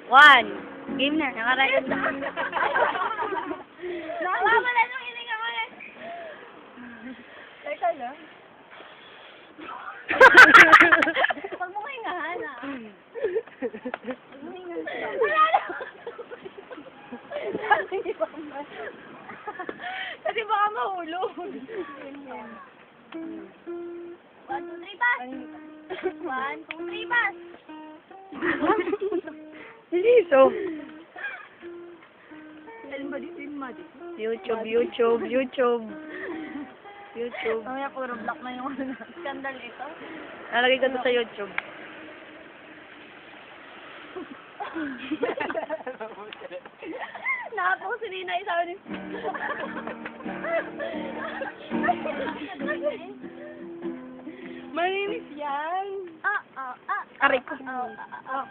One. Game na. Nakarecord na. Nakakawala nung hininga ko eh. Teka lang. Pag mo hingahan ah. Pag mo hingahan. Wala na. Kasi baka mahulog. 1, 2, 3, pass! 1, 2, 3, pass! Liso. YouTube. YouTube. Mamaya puro block na yung scandal ito. Nalagay ko to sa YouTube. Nakapo si Nina isaw ni... Malinis yan. Ah. Aray ko. Ah.